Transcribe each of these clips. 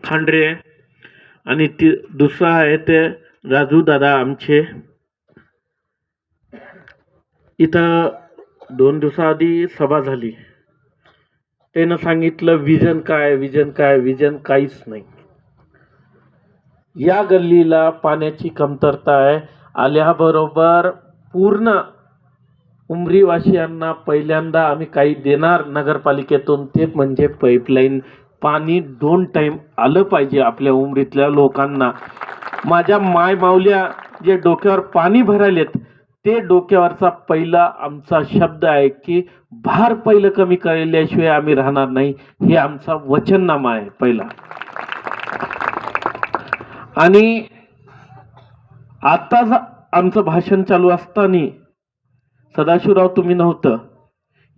खांडरे आणि दुसरा आहे ते राजू दादा आमचे. इथं 2 दिवसाआधी सभा झाली. त्यानं सांगितलं विजन काय, विजन काय, विजन काहीच नाही. या गल्लीला पाण्याची कमतरता आहे. आल्याबरोबर पूर्ण उमरीवासियांना पहिल्यांदा आम्ही काही देणार नगरपालिकेतून, ते म्हणजे पाईपलाईन. पाणी 2 टाइम आलं पाहिजे आपल्या उमरीतल्या लोकांना. माझ्या माय माऊल्या जे डोक्यावर पाणी भरायलेत, ते डोक्यावरचा पहिला आमचा शब्द आहे की भार पहिलं कमी केल्याशिवाय आम्ही राहणार नाही. हे आमचा वचननामा आहे पहिला. आणि आताच आमचं भाषण चालू असताना सदाशिवराव तुम्ही नव्हतं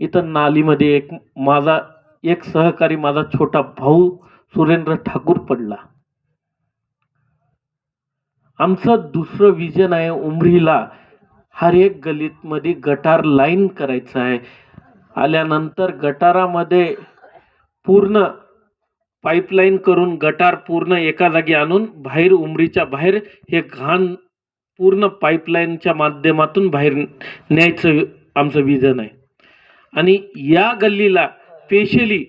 इथं. नालीमध्ये माझा एक सहकारी, माझा छोटा भाऊ सुरेंद्र ठाकूर पडला. आमचं दुसरं विजन आहे उमरीला हर एक गलीमध्ये गटार लाईन करायचं आहे. आल्यानंतर गटारामध्ये पूर्ण पाईपलाईन करून गटार पूर्ण एका जागी आणून बाहेर, उमरीच्या बाहेर हे घाण पूर्ण पाईपलाईनच्या माध्यमातून बाहेर न्यायचं आमचं विजन आहे. आणि या गल्लीला स्पेशली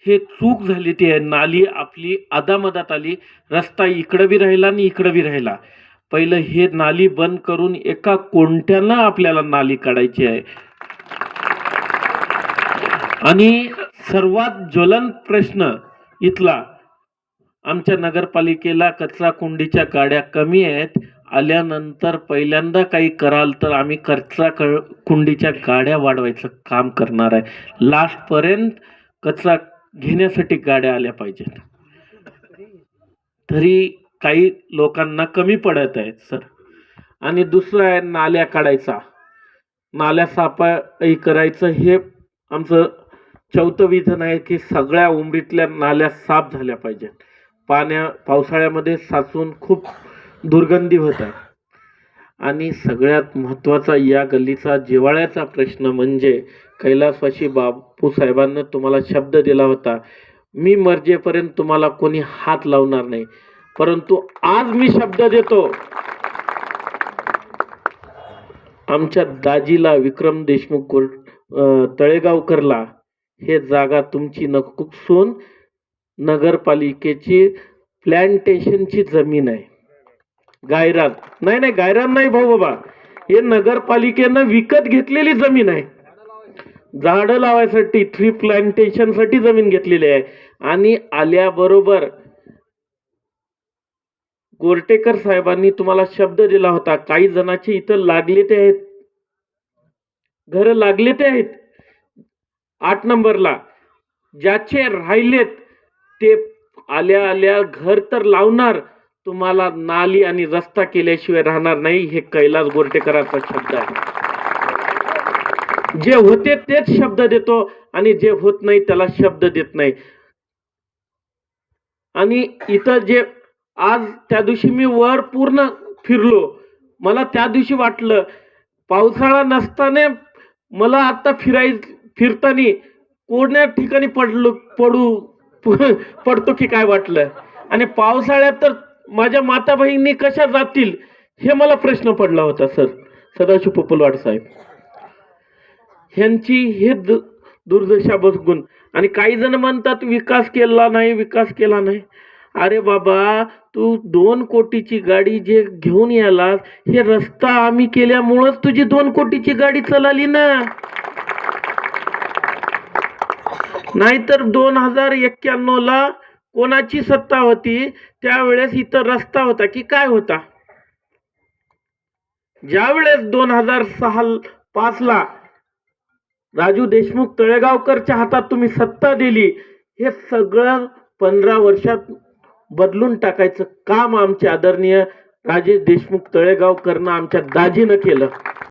हे चूक झाली ती आहे, नाली आपली अदामदात आली. रस्ता इकडं बी राहिला आणि इकडं बी राहिला. पहिलं हे नाली बंद करून एका कोणत्यानं आपल्याला नाली काढायची आहे. आणि सर्वात ज्वलंत प्रश्न इथला, आमच्या नगरपालिकेला कचरा कुंडीच्या गाड्या कमी आहेत. आल्यानंतर पहिल्यांदा काही कराल तर आम्ही कचरा कुंडीच्या गाड्या वाढवायचं काम करणार आहे. लास्टपर्यंत कचरा घेण्यासाठी गाड्या आल्या पाहिजेत. तरी काही लोकांना कमी पडत आहेत सर. आणि दुसरं आहे नाल्या काढायचा, नाल्या साफाई करायचं. हे आमचं चौथं विजन आहे की सगळ्या उमरीतल्या नाल्या साफ झाल्या पाहिजेत. पावसाळ्यामध्ये साचून खूप दुर्गंधी होत आहे. आणि सगळ्यात महत्त्वाचा या गल्लीचा जिव्हाळ्याचा प्रश्न म्हणजे कैलासवासी बापूसाहेबांना तुम्हाला शब्द दिला होता, मी मर्जेपर्यंत तुम्हाला कोणी हात लावणार नाही. परंतु आज मी शब्द देतो, आमच्या दाजीला विक्रम देशमुख तळेगावकरला हे जागा तुमची नसून नगरपालिकेची प्लॅन्टेशनची जमीन आहे. गायरान नाही, गायरान नाही भाऊ बाबा, हे नगरपालिकेनं विकत घेतलेली जमीन आहे. झाडं लावायसाठी, ट्री प्लांटेशन साठी जमीन घेतलेली आहे. आणि आल्याबरोबर गोरटेकर साहेबांनी तुम्हाला शब्द दिला होता, काही जणांची इथं लागले ते आहेत, घर लागले ते आहेत 8 नंबरला, ज्याचे राहिलेत ते आल्या घर तर लावणार, तुम्हाला नाली आणि रस्ता केल्याशिवाय राहणार नाही. हे कैलास गोरटेकरांचा शब्द आहे. जे होते तेच शब्द देतो आणि जे होत नाही त्याला शब्द देत नाही. आणि इथं जे आज त्या दिवशी मी वर पूर्ण फिरलो, मला त्या दिवशी वाटलं पावसाळा नसताना मला आता फिरताना कोणत्या ठिकाणी पडतो की काय वाटलं. आणि पावसाळ्यात तर माझ्या माता बहिणी कशा जातील हे मला प्रश्न पडला होता सर. सदाशिव पोपलवाड साहेब ह्यांची हे दुर्दशा बघून. आणि काही जण म्हणतात विकास केला नाही, विकास केला नाही. अरे बाबा, तू 2 कोटीची गाडी जे घेऊन यायला, हे रस्ता आम्ही केल्यामुळेच तुझी 2 कोटीची गाडी चलाली ना. नाहीतर 2091ला कोणाची सत्ता होती त्यावेळेस इथं रस्ता होता की काय होता? ज्यावेळेस 2006-5ला राजू देशमुख तळेगावकरच्या हातात तुम्ही सत्ता दिली, हे सगळं 15 वर्षात बदलून टाकायचं काम आमचे आदरणीय राजेश देशमुख तळेगावकरनं, आमच्या दाजीनं केलं.